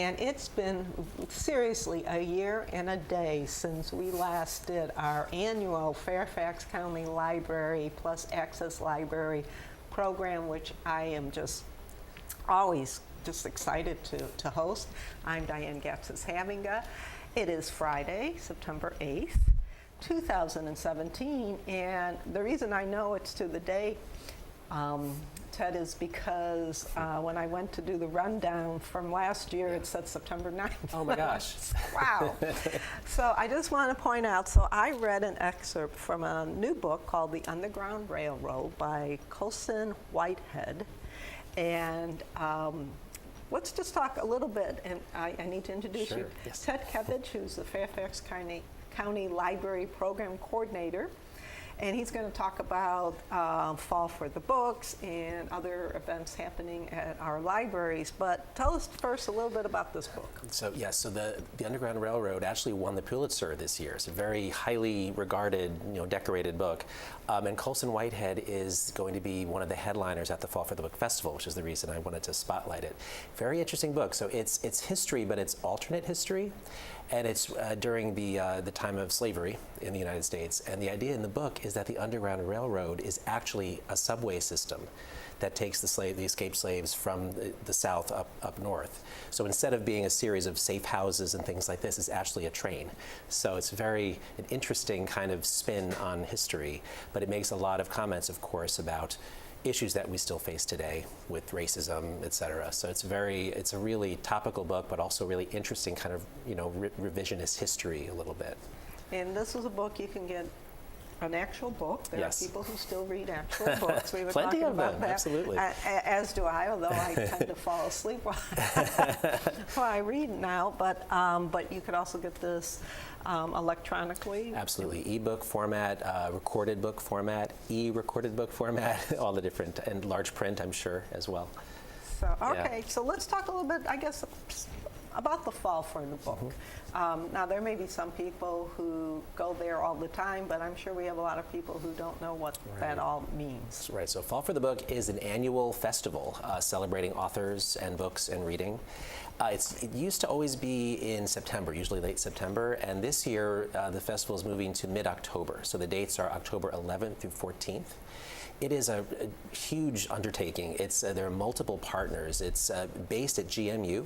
And it's been seriously a year and a day since we last did our annual Fairfax County Library plus Access Library program, which I am just always just excited to host. I'm Diane Gatsis-Havinga. It is Friday, September 8th, 2017, and the reason I know it's to the day, Ted, is because when I went to do the rundown from last year, it said September 9th. Oh my gosh. Wow. So I just want to point out, so I read an excerpt from a new book called The Underground Railroad by Colson Whitehead. And let's just talk a little bit, and I need to introduce you. Yes. Ted Kevich, who's the Fairfax County Library Program Coordinator. And he's going to talk about Fall for the Books and other events happening at our libraries. But tell us first a little bit about this book. So the Underground Railroad actually won the Pulitzer this year. It's a very highly regarded, decorated book. And Colson Whitehead is going to be one of the headliners at the Fall for the Book Festival, which is the reason I wanted to spotlight it. Very interesting book. So it's history, but it's alternate history. And it's during the time of slavery in the United States. And the idea in the book is that the Underground Railroad is actually a subway system that takes the escaped slaves from the South up north. So instead of being a series of safe houses and things like this, it's actually a train. So it's an interesting kind of spin on history, but it makes a lot of comments, of course, about issues that we still face today with racism, et cetera. So it's a really topical book, but also really interesting kind of, revisionist history a little bit. And this is a book you can get an actual book. There Yes. are people who still read actual books. We were Plenty talking of about them, that. absolutely. As do I, although I tend to fall asleep while I read now. But you could also get this electronically. Absolutely. Ebook format, recorded book format, e-recorded book format, all the different, and large print, I'm sure, as well. So, okay, so let's talk a little bit, I guess, about the Fall for the Book. Now, there may be some people who go there all the time, but I'm sure we have a lot of people who don't know what that all means. Right, so Fall for the Book is an annual festival celebrating authors and books and reading. It used to always be in September, usually late September, and this year the festival is moving to mid-October. So the dates are October 11th through 14th. It is a huge undertaking. There are multiple partners. It's based at GMU.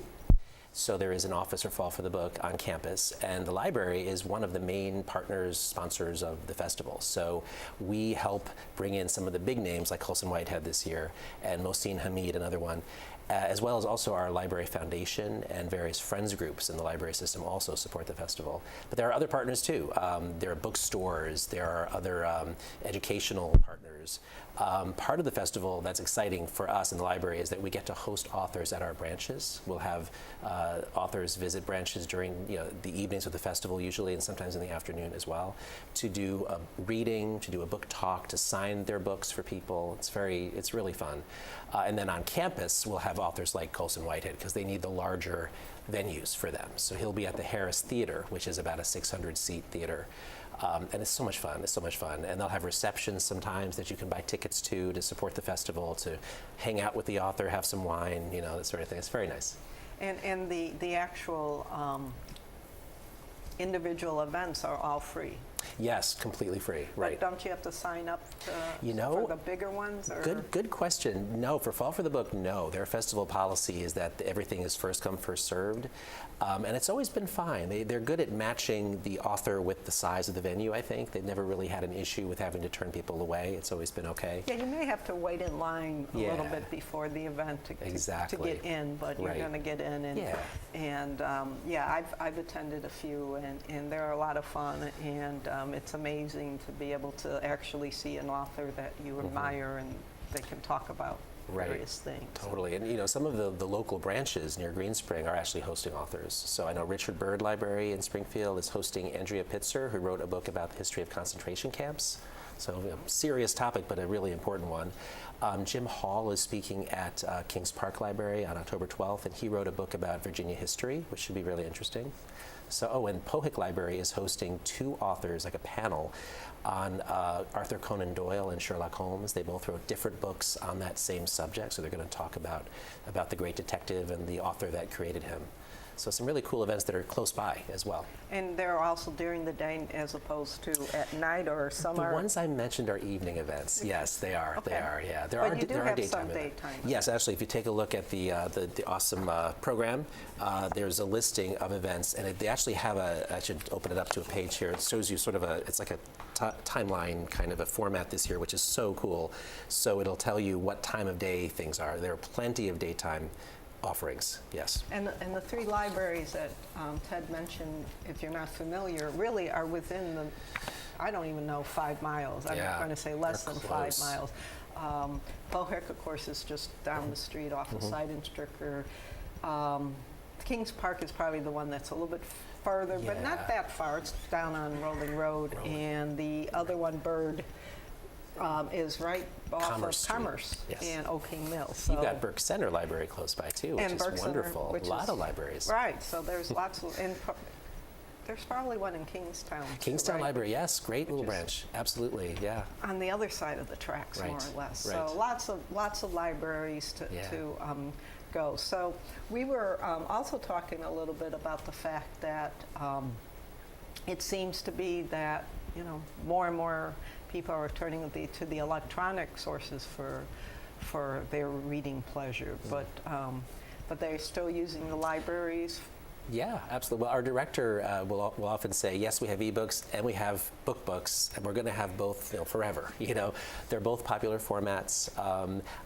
So there is an office for Fall for the Book on campus, and the library is one of the main partners, sponsors of the festival. So we help bring in some of the big names like Colson Whitehead this year, and Mohsin Hamid, another one, as well as also our Library Foundation and various friends groups in the library system also support the festival. But there are other partners too. There are bookstores, there are other educational partners. Part of the festival that's exciting for us in the library is that we get to host authors at our branches. We'll have authors visit branches during the evenings of the festival usually, and sometimes in the afternoon as well, to do a reading, to do a book talk, to sign their books for people. It's really fun. And then on campus, we'll have authors like Colson Whitehead because they need the larger venues for them. So he'll be at the Harris Theater, which is about a 600-seat theater. And it's so much fun. And they'll have receptions sometimes that you can buy tickets to support the festival, to hang out with the author, have some wine, that sort of thing. It's very nice. And the actual individual events are all free. Yes, completely free, right. But don't you have to sign up for the bigger ones? Or? Good question. No, for Fall for the Book, no. Their festival policy is that everything is first come, first served. And it's always been fine. They're good at matching the author with the size of the venue, I think. They've never really had an issue with having to turn people away. It's always been okay. Yeah, you may have to wait in line a little bit before the event to get in, but you're going to get in. And I've attended a few, and they're a lot of fun. And it's amazing to be able to actually see an author that you admire and they can talk about various things. Totally. And some of the local branches near Green Spring are actually hosting authors. So I know Richard Byrd Library in Springfield is hosting Andrea Pitzer, who wrote a book about the history of concentration camps. So serious topic, but a really important one. Jim Hall is speaking at Kings Park Library on October 12th, and he wrote a book about Virginia history, which should be really interesting. So, and Pohick Library is hosting two authors, like a panel, on Arthur Conan Doyle and Sherlock Holmes. They both wrote different books on that same subject, so they're going to talk about the great detective and the author that created him. So some really cool events that are close by as well. And they're also during the day as opposed to at night, or some The are... ones I mentioned are evening events. Yes, they are. Okay. They are. Yeah, But you do there are have daytime some events. daytime Yes, actually, if you take a look at the awesome program, there's a listing of events, and they actually have I should open it up to a page here. It shows you sort of it's like a timeline kind of a format this year, which is so cool. So it'll tell you what time of day things are. There are plenty of daytime offerings, yes. And the three libraries that Ted mentioned, if you're not familiar, really are within the, I don't even know, 5 miles. I'm Yeah, going to say less they're than close. 5 miles. Bohick, of course, is just down the street off of Side and Stricker. Kings Park is probably the one that's a little bit further, but Yeah. not that far. It's down on Rolling Road. And the other one, Bird, is right off Commerce of Street. Commerce Yes. and Oking Mill. So You've got Burke Center Library close by too, which And is Burke Center, wonderful. which A lot is- of libraries. Right, so there's lots of, there's probably one in Kingstown. too, Kingstown right? Library, yes, great little is- branch. Absolutely, yeah. On the other side of the tracks, more Right, or less. right. So lots of libraries Yeah. to go. So we were also talking a little bit about the fact that it seems to be that, you know, more and more people are turning to the electronic sources for their reading pleasure, but they're still using the libraries. Yeah, absolutely. Well, our director will often say, yes, we have ebooks and we have book books, and we're going to have both, forever. They're both popular formats.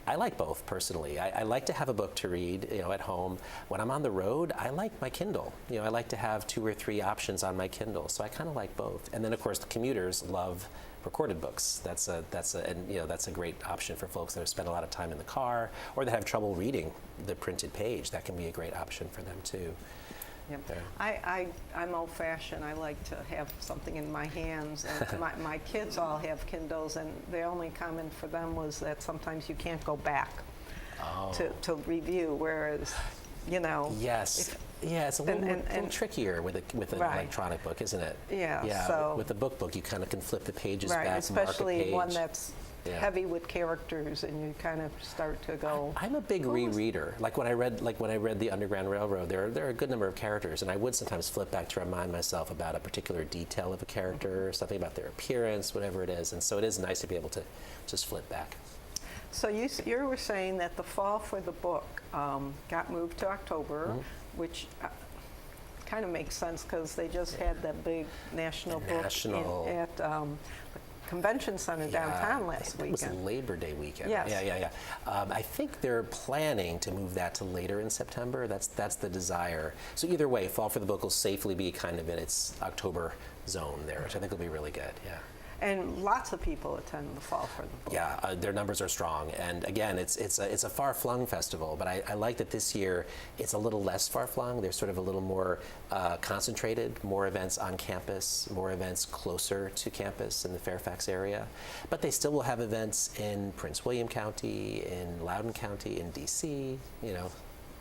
I like both personally. I like to have a book to read, at home. When I'm on the road, I like my Kindle. I like to have 2 or 3 options on my Kindle. So I kind of like both. And then, of course, the commuters love recorded books. That's a great option for folks that have spent a lot of time in the car or that have trouble reading the printed page. That can be a great option for them too. Yep. Yeah. I'm old-fashioned. I like to have something in my hands. And my kids all have Kindles, and the only comment for them was that sometimes you can't go back to review, whereas, Yes. Yeah, it's a little, little trickier with an Right. electronic book, isn't it? Yeah, Yeah. so- With the book, you kind of can flip the pages right, back, mark a especially page. one that's Yeah. heavy with characters, and you kind of start to go. I'm a big rereader. Like when I read the Underground Railroad, there are a good number of characters, and I would sometimes flip back to remind myself about a particular detail of a character, or something about their appearance, whatever it is. And so it is nice to be able to just flip back. So you were saying that the fall for the book got moved to October, which kind of makes sense because they just had that big national book at the Convention Center downtown last It was weekend. Labor Day weekend. Yes. Yeah. I think they're planning to move that to later in September. That's the desire. So either way, Fall for the Book will safely be kind of in its October zone there, which I think will be really good. Yeah. And lots of people attend the Fall for the Book. Yeah, their numbers are strong, and again, it's a far-flung festival. But I like that this year it's a little less far-flung. There's sort of a little more concentrated, more events on campus, more events closer to campus in the Fairfax area. But they still will have events in Prince William County, in Loudoun County, in D.C.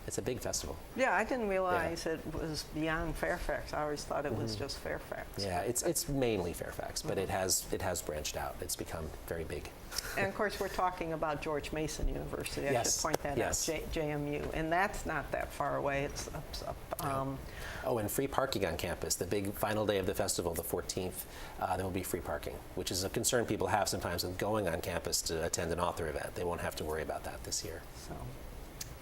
It's a big festival. Yeah, I didn't realize it was beyond Fairfax. I always thought it was just Fairfax. Yeah, it's mainly Fairfax, but it has branched out. It's become very big. And of course, we're talking about George Mason University. I Yes, should point that yes. out, JMU. And that's not that far away. It's up. Oh, and free parking on campus. The big final day of the festival, the 14th, there will be free parking, which is a concern people have sometimes with going on campus to attend an author event. They won't have to worry about that this year. So,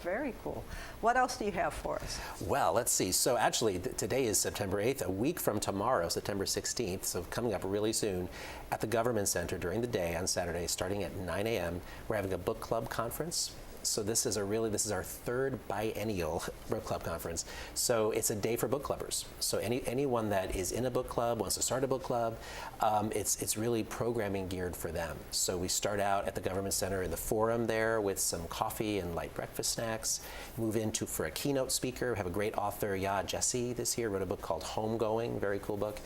very cool. What else do you have for us? Well, let's see. So actually, today is September 8th. A week from tomorrow, September 16th, so coming up really soon, at the Government Center during the day on Saturday, starting at 9 a.m., we're having a book club conference. So this is our third biennial book club conference. So it's a day for book clubbers. So anyone that is in a book club, wants to start a book club, it's really programming geared for them. So we start out at the Government Center in the forum there with some coffee and light breakfast snacks. Move into for a keynote speaker. We have a great author, Jesse, this year, wrote a book called Homegoing, very cool book.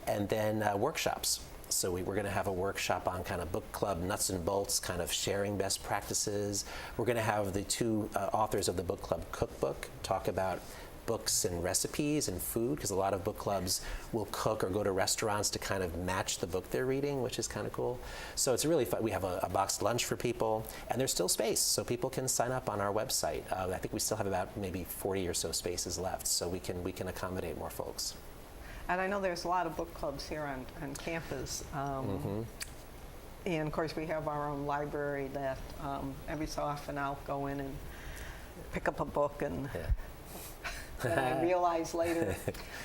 And then workshops. So we're going to have a workshop on kind of book club nuts and bolts, kind of sharing best practices. We're going to have the 2 authors of the book club cookbook talk about books and recipes and food, because a lot of book clubs will cook or go to restaurants to kind of match the book they're reading, which is kind of cool. So it's really fun. We have a boxed lunch for people, and there's still space, so people can sign up on our website. I think we still have about maybe 40 or so spaces left, so we can accommodate more folks. And I know there's a lot of book clubs here on campus. And of course, we have our own library that every so often I'll go in and pick up a book, and then I realize later,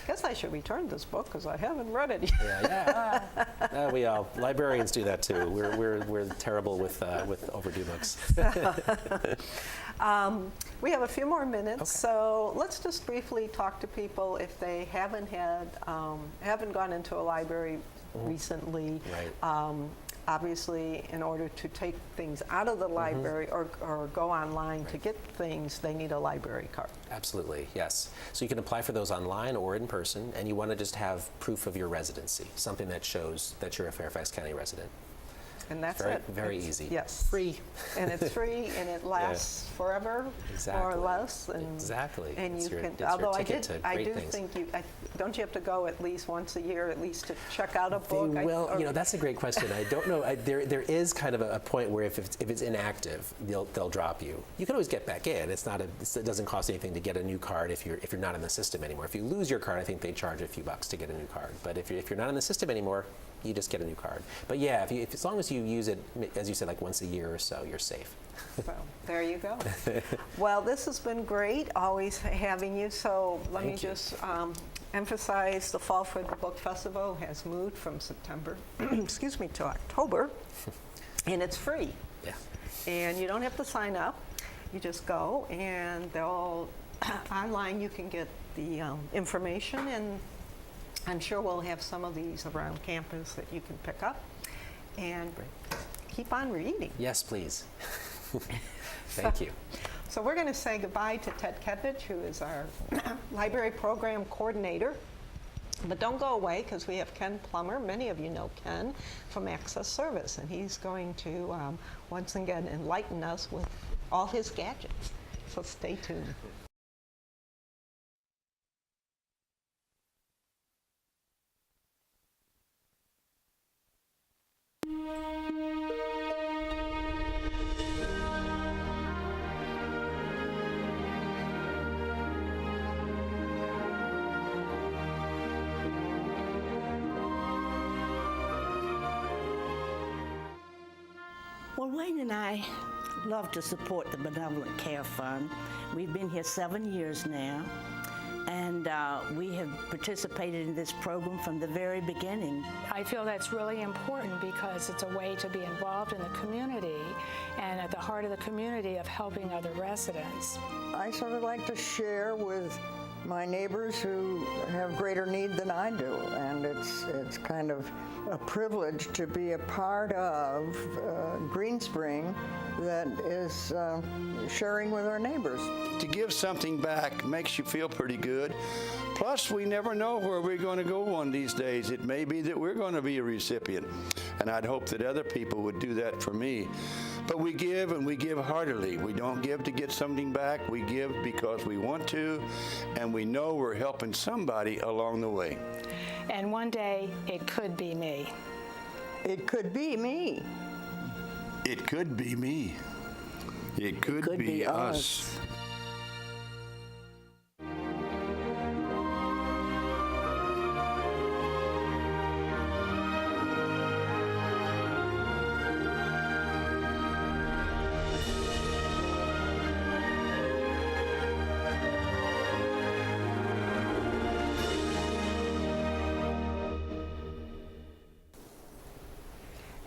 guess I should return this book because I haven't read it yet. We all librarians do that too. We're terrible with overdue books. We have a few more minutes, Okay. so let's just briefly talk to people if they haven't gone into a library recently. Right. Obviously, in order to take things out of the library or go online to get things, they need a library card. Absolutely, yes. So you can apply for those online or in person, and you want to just have proof of your residency, something that shows that you're a Fairfax County resident. And that's Very, it. very easy. Yes. Free. And it's free, and it lasts forever, more or less. And, Exactly. And It's you your- can. it's your Although ticket to I great do things. think don't you have to go at least once a year, at least to check out a book? Well, that's a great question. I don't know. There is kind of a point where if it's inactive, they'll drop you. You can always get back in. It doesn't cost anything to get a new card if you're not in the system anymore. If you lose your card, I think they charge a few bucks to get a new card. But if you're not in the system anymore, you just get a new card. But yeah, as long as you use it, as you said, like once a year or so, you're safe. Well, there you go. Well, this has been great, always having you. So let me just emphasize the Fall for the Book Festival has moved from September, excuse me, to October, and it's free. Yeah. And you don't have to sign up. You just go, and they'll online. You can get the information, and I'm sure we'll have some of these around campus that you can pick up and keep on reading. Yes, please. Thank you. So we're going to say goodbye to Ted Kedvich, who is our library program coordinator. But don't go away, because we have Ken Plummer. Many of you know Ken from Access Service, and he's going to once again enlighten us with all his gadgets. So stay tuned. Well, Wayne and I love to support the Benevolent Care Fund. We've been here 7 years now, and we have participated in this program from the very beginning. I feel that's really important because it's a way to be involved in the community and at the heart of the community of helping other residents. I sort of like to share with my neighbors who have greater need than I do, and it's kind of a privilege to be a part of Green Spring that is sharing with our neighbors. To give something back makes you feel pretty good. Plus, we never know where we're going to go one of these days. It may be that we're going to be a recipient, and I'd hope that other people would do that for me. But we give, and we give heartily. We don't give to get something back. We give because we want to, and we know we're helping somebody along the way. And one day, it could be me. It could be me. It could be me. It could be us.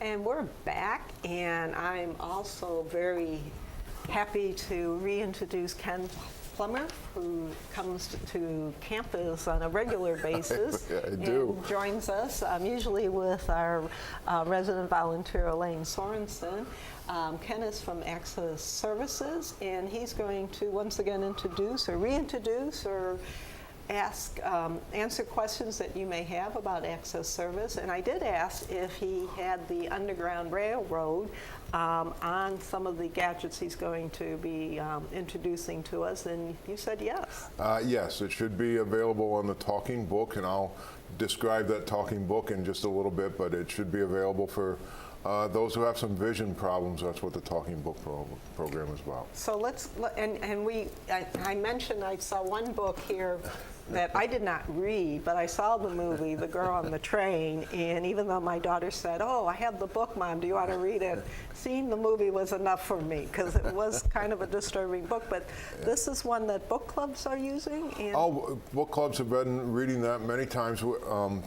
And we're back, and I'm also very happy to reintroduce Ken Plummer, who comes to campus on a regular basis. I do. And joins us, usually with our resident volunteer, Elaine Sorensen. Ken is from Access Services, and he's going to once again introduce or reintroduce or answer questions that you may have about access service. And I did ask if he had the Underground Railroad on some of the gadgets he's going to be introducing to us, and you said yes. Yes, it should be available on the talking book, and I'll describe that talking book in just a little bit, but it should be available for those who have some vision problems. That's what the talking book program is about. So I mentioned I saw one book here that I did not read, but I saw the movie, The Girl on the Train, and even though my daughter said, "Oh, I have the book, Mom, do you want to read it?" Seeing the movie was enough for me, because it was kind of a disturbing book, but this is one that book clubs are using? And Book clubs have been reading that many times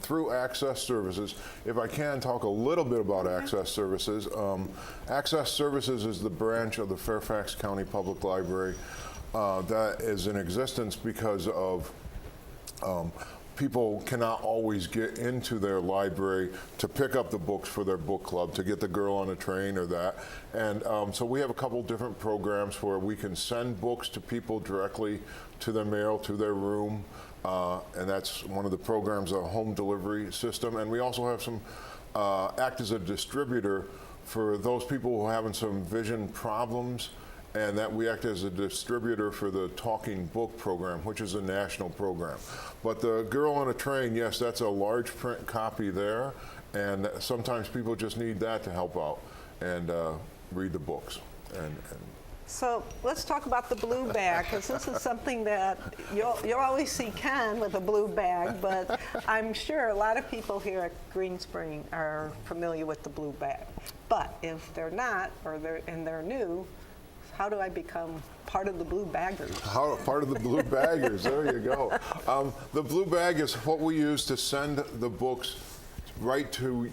through Access Services. If I can talk a little bit about Access Services. Access Services is the branch of the Fairfax County Public Library that is in existence because of people cannot always get into their library to pick up the books for their book club, to get The Girl on a Train or that. And so we have a couple different programs where we can send books to people directly to their mail, to their room. And that's one of the programs, a home delivery system. And we also have some act as a distributor for those people who are having some vision problems, and that we act as a distributor for the Talking Book program, which is a national program. But The Girl on a Train, yes, that's a large print copy there, and sometimes people just need that to help out and read the books. So let's talk about the blue bag, because this is something that you'll always see Ken with a blue bag, but I'm sure a lot of people here at Green Spring are familiar with the blue bag. But if they're not, and they're new, how do I become part of the Blue Baggers? Part of the Blue Baggers, there you go. The Blue Bag is what we use to send the books right to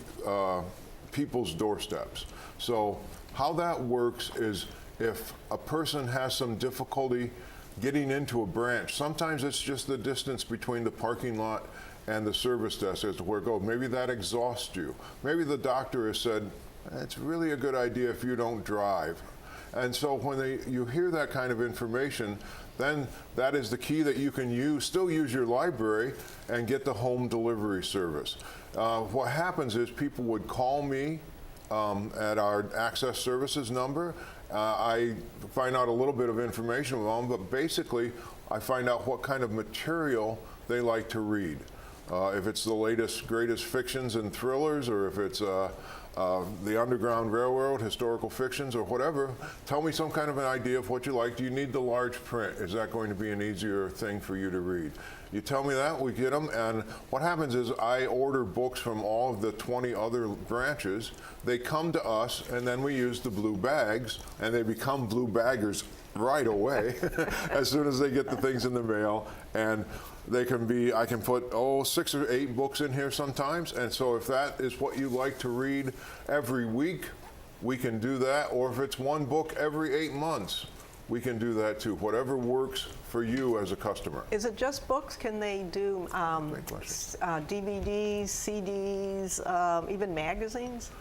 people's doorsteps. So how that works is if a person has some difficulty getting into a branch, sometimes it's just the distance between the parking lot and the service desk as to where it goes. Maybe that exhausts you. Maybe the doctor has said, it's really a good idea if you don't drive. And so when you hear that kind of information, then that is the key that you can still use your library and get the home delivery service. What happens is people would call me at our Access Services number. I find out a little bit of information about them, but basically I find out what kind of material they like to read. If it's the latest, greatest fictions and thrillers, or if it's the Underground Railroad, historical fictions, or whatever, tell me some kind of an idea of what you like. Do you need the large print? Is that going to be an easier thing for you to read? You tell me that, we get them, and what happens is I order books from all of the 20 other branches. They come to us, and then we use the blue bags, and they become blue baggers right away as soon as they get the things in the mail. And they can be, I can put 6 or 8 books in here sometimes, and so if that is what you like to read every week, we can do that. Or if it's one book every 8 months, we can do that too. Whatever works for you as a customer. Is it just books? Can they do DVDs, CDs, even magazines?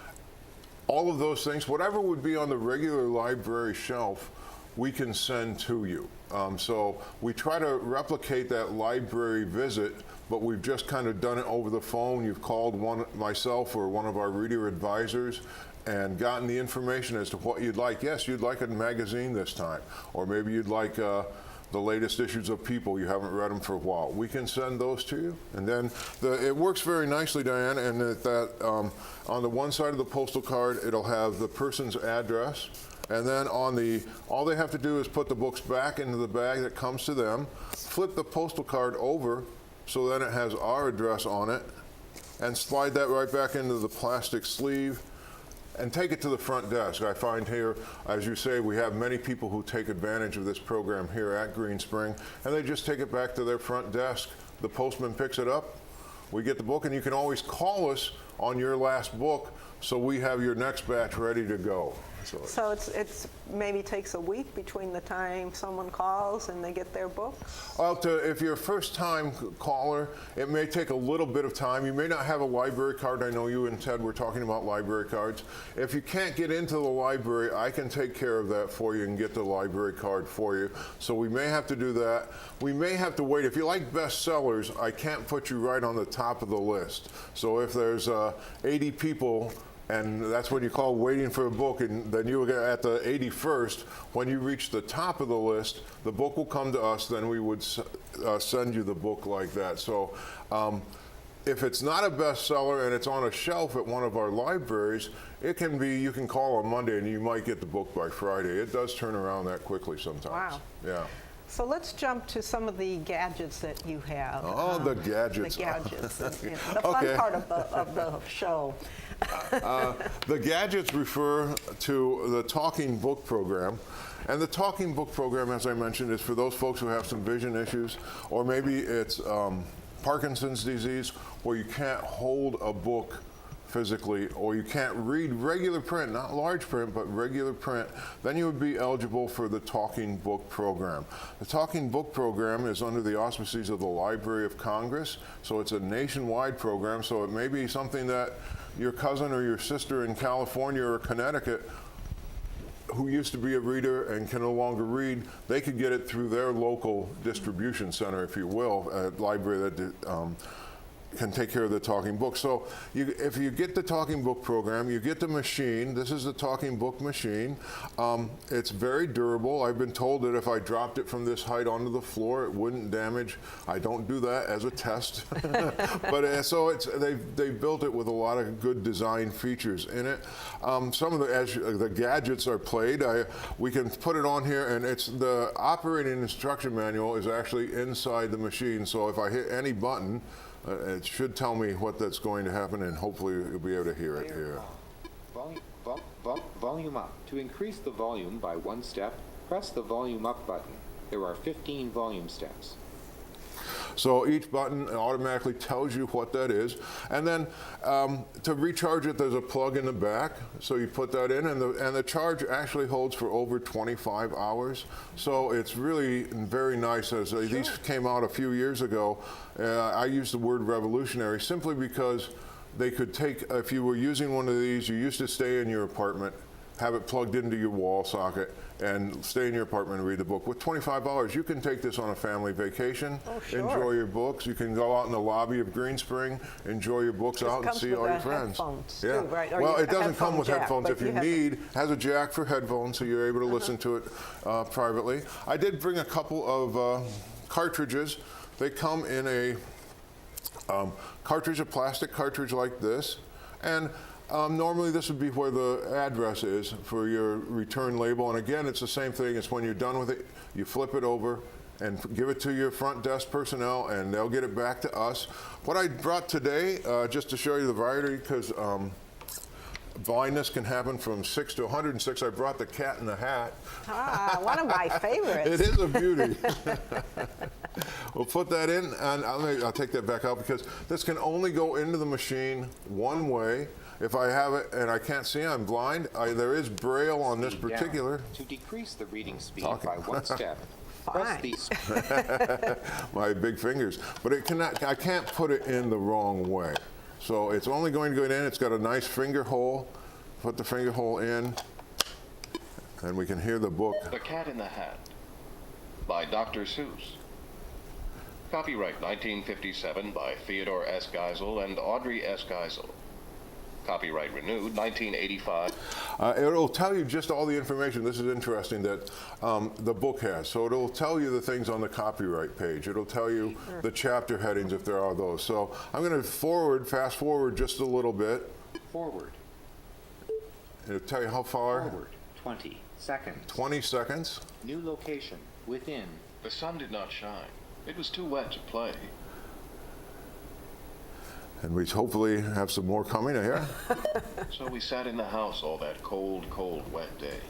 All of those things, whatever would be on the regular library shelf, we can send to you. So we try to replicate that library visit, but we've just kind of done it over the phone. You've called myself or one of our reader advisors and gotten the information as to what you'd like. Yes, you'd like a magazine this time, or maybe you'd like the latest issues of People. You haven't read them for a while. We can send those to you. And then it works very nicely, Diane, and on the one side of the postal card, it'll have the person's address. And then all they have to do is put the books back into the bag that comes to them, flip the postal card over so then it has our address on it, and slide that right back into the plastic sleeve and take it to the front desk. I find here, as you say, we have many people who take advantage of this program here at Green Spring, and they just take it back to their front desk. The postman picks it up, we get the book, and you can always call us on your last book so we have your next batch ready to go. So it's maybe takes a week between the time someone calls and they get their book? Well, if you're a first-time caller, it may take a little bit of time. You may not have a library card. I know you and Ted were talking about library cards. If you can't get into the library, I can take care of that for you and get the library card for you. So we may have to do that. We may have to wait. If you like bestsellers, I can't put you right on the top of the list. So if there's 80 people, and that's when you call waiting for a book, and then you get at the 81st, when you reach the top of the list, the book will come to us, then we would send you the book like that. So if it's not a bestseller and it's on a shelf at one of our libraries, it can be, you can call on Monday and you might get the book by Friday. It does turn around that quickly sometimes. Wow. Yeah. So let's jump to some of the gadgets that you have. Oh, the gadgets. The gadgets, and, the fun Okay. part of the show. The gadgets refer to the Talking Book program. And the Talking Book program, as I mentioned, is for those folks who have some vision issues, or maybe it's Parkinson's disease, where you can't hold a book physically, or you can't read regular print, not large print, but regular print, then you would be eligible for the Talking Book program. The Talking Book program is under the auspices of the Library of Congress, so it's a nationwide program, so it may be something that your cousin or your sister in California or Connecticut who used to be a reader and can no longer read, they could get it through their local distribution center, if you will, a library that can take care of the Talking Book. So if you get the Talking Book program, you get the machine. This is the Talking Book machine. It's very durable. I've been told that if I dropped it from this height onto the floor, it wouldn't damage. I don't do that as a test. But so they've built it with a lot of good design features in it. Some of the gadgets are played. We can put it on here, and it's the operating instruction manual is actually inside the machine. So if I hit any button, it should tell me what that's going to happen, and hopefully you'll be able to hear it here. Volume up. To increase the volume by 1 step, press the volume up button. There are 15 volume steps. So each button automatically tells you what that is. And then to recharge it, there's a plug in the back. So you put that in, and the charge actually holds for over 25 hours. So it's really very nice. As these came out a few years ago, I used the word revolutionary simply because they could take, if you were using one of these, you used to stay in your apartment, have it plugged into your wall socket, and stay in your apartment and read the book. With $25, you can take this on a family vacation, enjoy your books. You can go out in the lobby of Green Spring, enjoy your books out and see all your friends. Yeah. Too, right? Well, it doesn't come with jack, headphones. If you need, has a jack for headphones, so you're able to listen to it privately. I did bring a couple of cartridges. They come in a cartridge, a plastic cartridge like this, and normally this would be where the address is for your return label. And again, it's the same thing. It's when you're done with it, you flip it over and give it to your front desk personnel, and they'll get it back to us. What I brought today, just to show you the variety, because blindness can happen from 6 to 106. I brought the Cat in the Hat. Ah, one of my favorites. It is a beauty. We'll put that in, and I'll take that back out, because this can only go into the machine one way. If I have it and I can't see, I'm blind. There is Braille on this particular. To decrease the reading speed by 1 step, press Fine. the My big fingers. But it cannot. I can't put it in the wrong way. So it's only going to go in. It's got a nice finger hole. Put the finger hole in, and we can hear the book. The Cat in the Hat by Dr. Seuss. Copyright 1957 by Theodore S. Geisel and Audrey S. Geisel. Copyright renewed 1985. It'll tell you just all the information. This is interesting that the book has. So it'll tell you the things on the copyright page. It'll tell you the chapter headings if there are those. So I'm going to fast forward just a little bit. forward. It'll tell you how far. Forward 20 seconds. 20 seconds. New location within. The sun did not shine. It was too wet to play. And we hopefully have some more coming here. So we sat in the house all that cold, cold, wet day.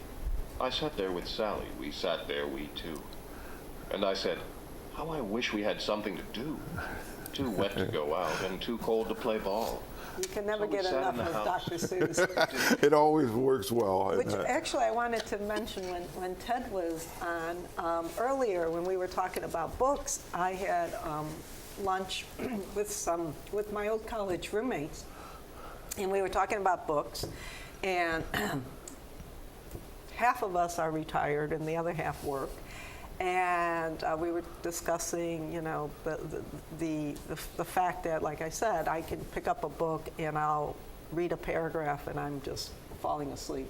I sat there with Sally. We sat there, we two. And I said, how I wish we had something to do. Too wet to go out and too cold to play ball. You can never we get sat enough in the of house. Dr. Seuss. It always works well. Which actually I wanted to mention when Ted was on earlier, when we were talking about books, I had lunch with my old college roommates, and we were talking about books, and half of us are retired and the other half work. And we were discussing, you know, the fact that, like I said, I can pick up a book and I'll read a paragraph and I'm just falling asleep.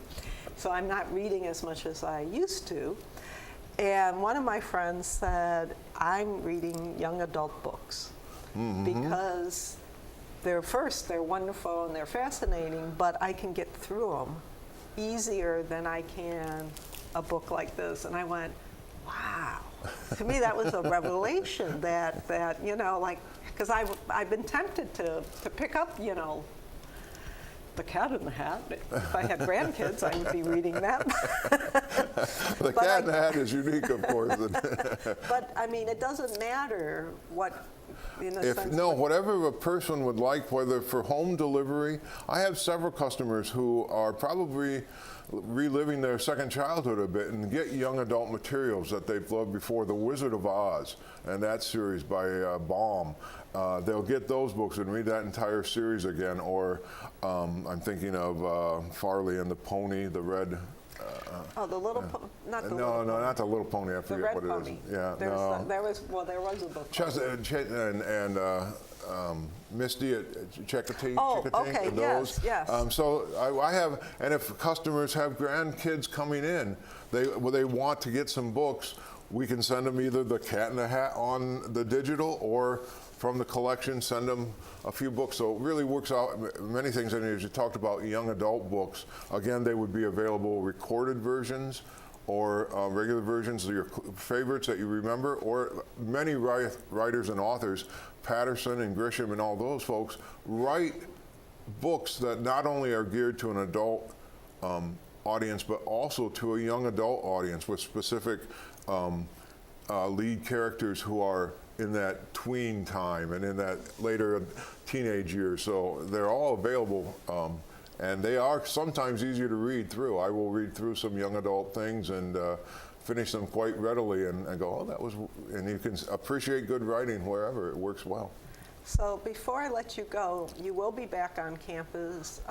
So I'm not reading as much as I used to. And one of my friends said, I'm reading young adult books because they're wonderful and they're fascinating, but I can get through them easier than I can a book like this. And I went, wow. To me, that was a revelation that you know, like, because I've been tempted to pick up, you know, The Cat in the Hat. If I had grandkids, I would be reading that. The Cat in the Hat is unique, of course. But, I mean, it doesn't matter what, in a sense. No, whatever a person would like, whether for home delivery. I have several customers who are probably reliving their second childhood a bit and get young adult materials that they've loved before. The Wizard of Oz and that series by Baum. They'll get those books and read that entire series again. Or I'm thinking of Farley and the Pony, the red. Oh, the little not the no, little no, pony. not the little pony. I forget what Pony. it is. Yeah, There no. there was a book. Misty at Checotee. Oh, okay, and yes, those. yes. So I have, and if customers have grandkids coming in, they want to get some books, we can send them either the Cat in the Hat on the digital or from the collection, send them a few books. So it really works out many things. And as you talked about young adult books, again, they would be available recorded versions or regular versions of your favorites that you remember, or many writers and authors, Patterson and Grisham and all those folks, write books that not only are geared to an adult audience, but also to a young adult audience with specific lead characters who are in that tween time and in that later teenage years. So they're all available. And they are sometimes easier to read through. I will read through some young adult things and finish them quite readily and go, oh, that was, and you can appreciate good writing wherever it works well. So before I let you go, you will be back on campus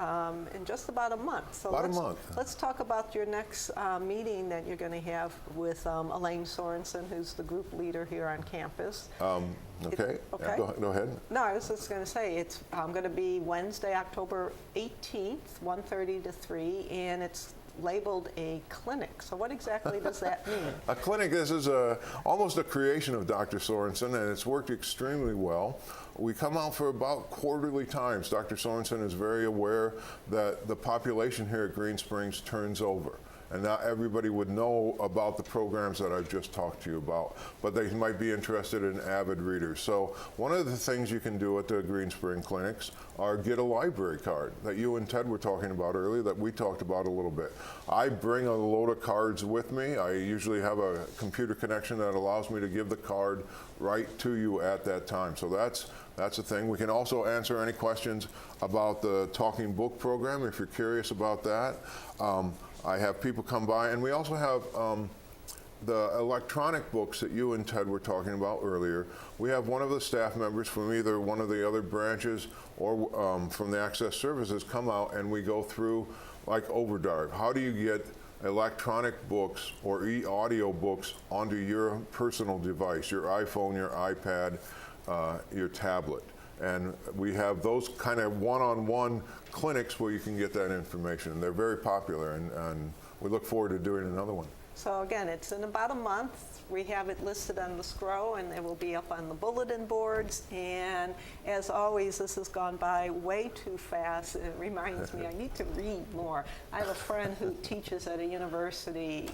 in just about a month. So About a month. Let's talk about your next meeting that you're going to have with Elaine Sorensen, who's the group leader here on campus. Okay. Okay. Go ahead. No, I was just going to say, it's going to be Wednesday, October 18th, 1:30 to 3, and it's labeled a clinic. So what exactly does that mean? A clinic, this is almost a creation of Dr. Sorensen, and it's worked extremely well. We come out for about quarterly times. Dr. Sorensen is very aware that the population here at Green Springs turns over. And not everybody would know about the programs that I've just talked to you about, but they might be interested in avid readers. So one of the things you can do at the Green Spring clinics are get a library card that you and Ted were talking about earlier, that we talked about a little bit. I bring a load of cards with me. I usually have a computer connection that allows me to give the card right to you at that time. So that's a thing. We can also answer any questions about the Talking Book program if you're curious about that. I have people come by, and we also have the electronic books that you and Ted were talking about earlier. We have one of the staff members from either one of the other branches or from the Access Services come out, and we go through like Overdark. How do you get electronic books or e-audio books onto your personal device, your iPhone, your iPad, your tablet? And we have those kind of one-on-one clinics where you can get that information. They're very popular, and we look forward to doing another one. So again, it's in about a month. We have it listed on the scroll, and it will be up on the bulletin boards. And as always, this has gone by way too fast. It reminds me I need to read more. I have a friend who teaches at a university,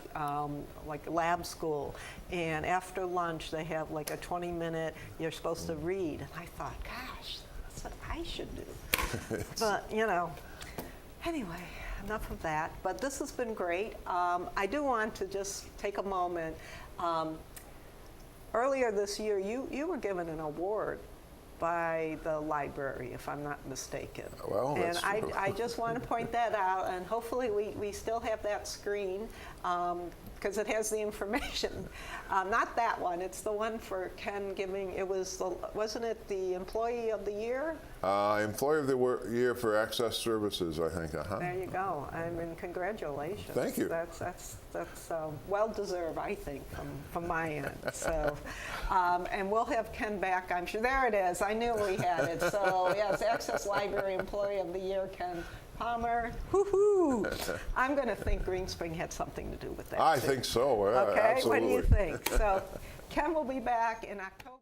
like lab school, and after lunch they have like a 20-minute, you're supposed to read. And I thought, gosh, that's what I should do. But, you know, anyway. Enough of that, but this has been great. I do want to just take a moment. Earlier this year, you were given an award by the library, if I'm not mistaken. Well, that's and true. I just want to point that out, and hopefully we still have that screen, because it has the information. Not that one, it's the one for Ken giving, it was, wasn't it the Employee of the Year? Employee of the Year for Access Services, I think. There you go. I mean, congratulations. Thank you. That's well deserved, I think, from my end. So, and we'll have Ken back. I'm sure. There it is. I knew we had it. So yes, Access Library Employee of the Year, Ken Palmer. Woo-hoo! I'm going to think Green Spring had something to do with that. I too. think so. Yeah, Okay. absolutely. What do you think? So, Ken will be back in October.